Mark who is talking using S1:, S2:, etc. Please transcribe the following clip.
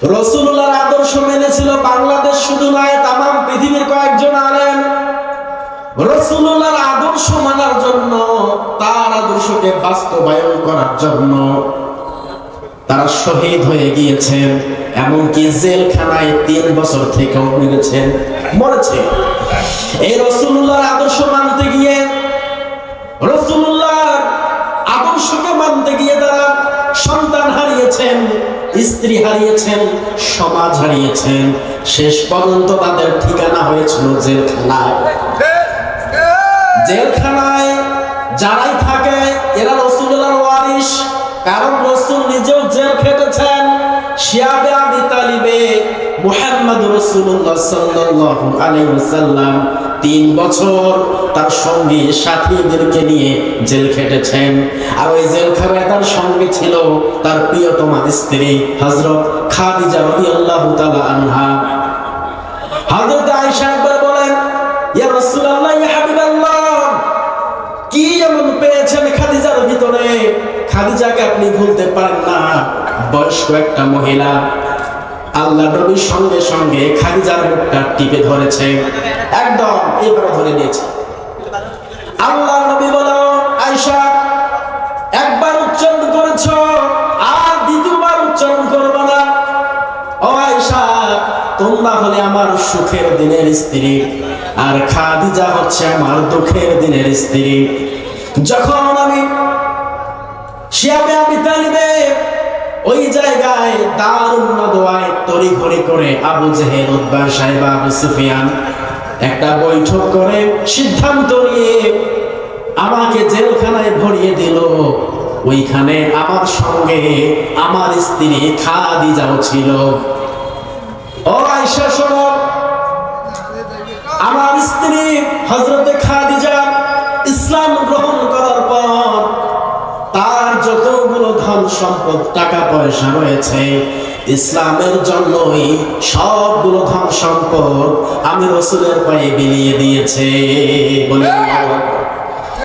S1: রাসূলুল্লাহর আদর্শ মেনেছিল বাংলাদেশ শুধু নয়, তাম পৃথিবীর কয়েকজন আলেম। রাসূলুল্লাহর আদর্শ মানার জন্য, তার আদর্শকে বাস্তবায়ন করার জন্য তারা শহীদ হয়ে গিয়েছেন, এমনকি জেলখানায় 3 বছর থেকেও মরেছে। এই রাসূলুল্লাহর আদর্শ মানতে গিয়ে, রাসূলুল্লাহর আদর্শকে মানতে গিয়ে তারা সন্তান হারিয়েছেন, স্ত্রী হারিয়েছেন, সমাজ হারিয়েছেন। শেষ পর্যন্ত তাদের ঠিকানা হয়েছিল জেলখানায়। জেলখানায় যারাই থাকে এরা রাসূলুল্লাহর ওয়ারিস, কারণ রাসূল নিজেও জেল খেটেছেন। শিয়াবে আবি তালিবে মুহাম্মদ রাসূলুল্লাহ সাল্লাল্লাহু আলাইহি ওয়াসাল্লাম 3 বছর তার সঙ্গী সাথীদেরকে নিয়ে জেল খেটেছেন। আর ওই জেলখানায় তার সঙ্গে ছিল তার প্রিয়তমা স্ত্রী হযরত খাদিজা রাদিয়াল্লাহু তাআলা আনহা। হযরত আয়েশা একবার বলেন, ইয়া রাসূলুল্লাহ, ইয়া হাবিবাল্লাহ, কি এমন পেয়েছেন খাদিজার ভিতরে, খাদিজাকে আপনি ভুলতে পারেন না? বয়স্ক একটা মহিলা। আল্লাহ নবীর সঙ্গে সঙ্গে খাদিজার মুখটা টিপে ধরেছে, একদম এইভাবে ধরে নিয়েছে। আল্লাহ নবী বলো, আয়েশা, একবার উচ্চারণ করেছো, আর দ্বিতীয়বার উচ্চারণ করবে না। ও আয়েশা, তোমরা হলে আমার সুখের দিনের স্ত্রী, আর খাদিজা হচ্ছে আমার দুঃখের দিনের স্ত্রী। যখন আমি শিয়াবে আবি তালিবে ওই জায়গায় দারুন নাদওয়ায় তড়িঘড়ি করে আবু জেহেল, উতবা, সাইবা, আবু সুফিয়ান একটা বৈঠক করে সিদ্ধান্ত নিয়ে আমাকে জেলখানায় ভরিয়ে দিল। ওইখানে আমার সঙ্গে আমার স্ত্রী খাদিজাও ছিল। ও আয়েশা শোনো, আমার স্ত্রী হযরতে খাদিজা ইসলাম গ্রহণ করার পর তার যতগুলো ধন সম্পদ, টাকা পয়সা রয়েছে, ইসলামের জন্যই সবগুলো ধন সম্পদ আমি রাসূলের পায়ে বিলিয়ে দিয়েছে। বলে